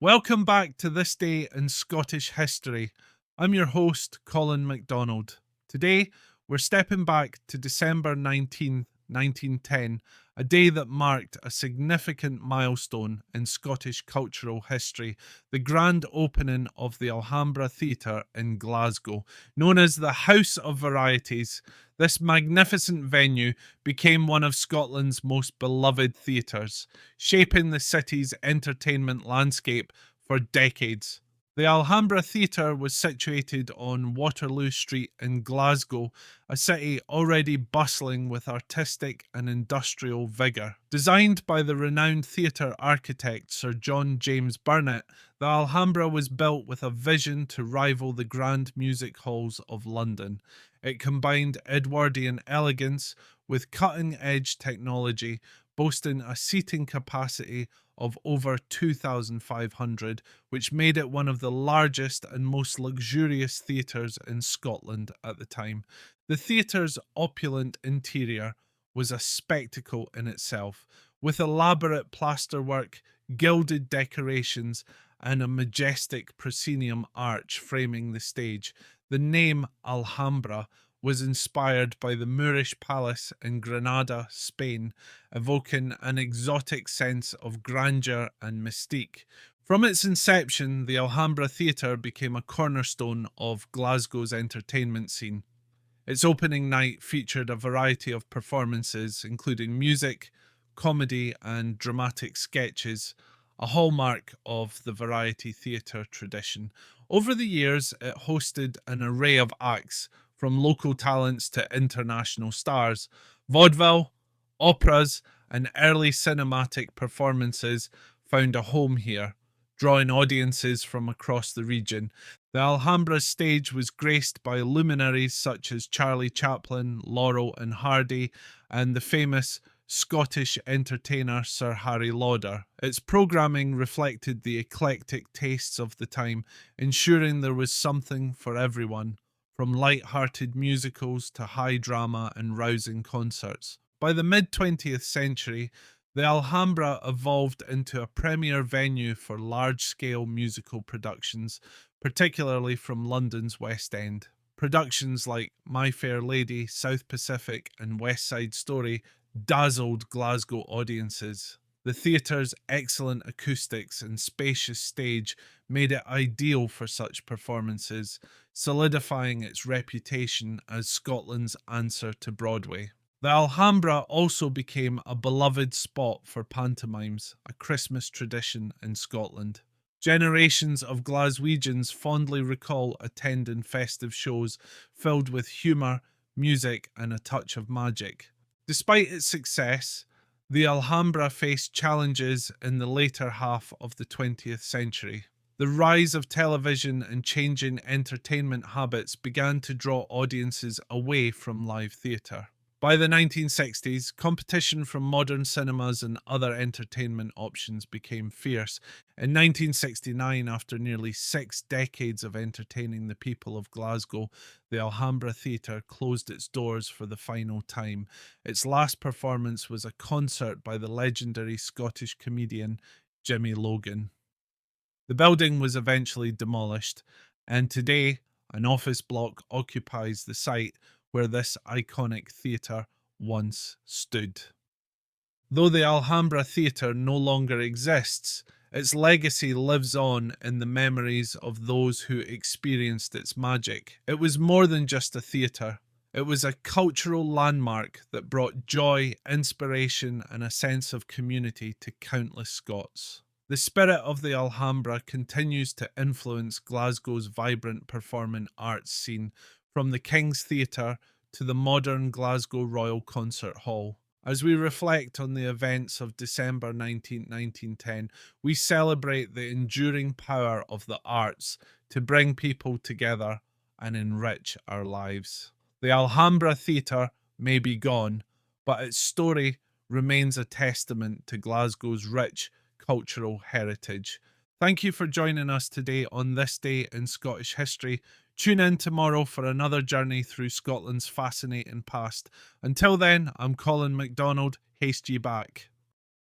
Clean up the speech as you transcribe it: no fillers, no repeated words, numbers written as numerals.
Welcome back to This Day in Scottish History. I'm your host, Colin MacDonald. Today, we're stepping back to December 19th, 1910, a day that marked a significant milestone in Scottish cultural history, the grand opening of the Alhambra Theatre in Glasgow. Known as the House of Varieties, this magnificent venue became one of Scotland's most beloved theatres, shaping the city's entertainment landscape for decades. The Alhambra Theatre was situated on Waterloo Street in Glasgow, a city already bustling with artistic and industrial vigour. Designed by the renowned theatre architect Sir John James Burnet, the Alhambra was built with a vision to rival the grand music halls of London. It combined Edwardian elegance with cutting-edge technology, boasting a seating capacity of over 2,500, which made it one of the largest and most luxurious theatres in Scotland at the time. The theatre's opulent interior was a spectacle in itself, with elaborate plasterwork, gilded decorations, and a majestic proscenium arch framing the stage. The name Alhambra was inspired by the Moorish palace in Granada, Spain, evoking an exotic sense of grandeur and mystique. From its inception, the Alhambra Theatre became a cornerstone of Glasgow's entertainment scene. Its opening night featured a variety of performances, including music, comedy, and dramatic sketches, a hallmark of the variety theatre tradition. Over the years, it hosted an array of acts, from local talents to international stars. Vaudeville, operas, and early cinematic performances found a home here, drawing audiences from across the region. The Alhambra's stage was graced by luminaries such as Charlie Chaplin, Laurel and Hardy, and the famous Scottish entertainer Sir Harry Lauder. Its programming reflected the eclectic tastes of the time, ensuring there was something for everyone, from light-hearted musicals to high drama and rousing concerts. By the mid-20th century, the Alhambra evolved into a premier venue for large-scale musical productions, particularly from London's West End. Productions like My Fair Lady, South Pacific, and West Side Story dazzled Glasgow audiences. The theatre's excellent acoustics and spacious stage made it ideal for such performances, solidifying its reputation as Scotland's answer to Broadway. The Alhambra also became a beloved spot for pantomimes, a Christmas tradition in Scotland. Generations of Glaswegians fondly recall attending festive shows filled with humour, music, and a touch of magic. Despite its success, the Alhambra faced challenges in the later half of the 20th century. The rise of television and changing entertainment habits began to draw audiences away from live theatre. By the 1960s, competition from modern cinemas and other entertainment options became fierce. In 1969, after nearly 6 decades of entertaining the people of Glasgow, the Alhambra Theatre closed its doors for the final time. Its last performance was a concert by the legendary Scottish comedian Jimmy Logan. The building was eventually demolished, and today an office block occupies the site where this iconic theatre once stood. Though the Alhambra Theatre no longer exists, its legacy lives on in the memories of those who experienced its magic. It was more than just a theatre. It was a cultural landmark that brought joy, inspiration, and a sense of community to countless Scots. The spirit of the Alhambra continues to influence Glasgow's vibrant performing arts scene, from the King's Theatre to the modern Glasgow Royal Concert Hall. As we reflect on the events of December 19th, 1910, we celebrate the enduring power of the arts to bring people together and enrich our lives. The Alhambra Theatre may be gone, but its story remains a testament to Glasgow's rich cultural heritage. Thank you for joining us today on This Day in Scottish History. Tune in tomorrow for another journey through Scotland's fascinating past. Until then, I'm Colin MacDonald. Haste ye back.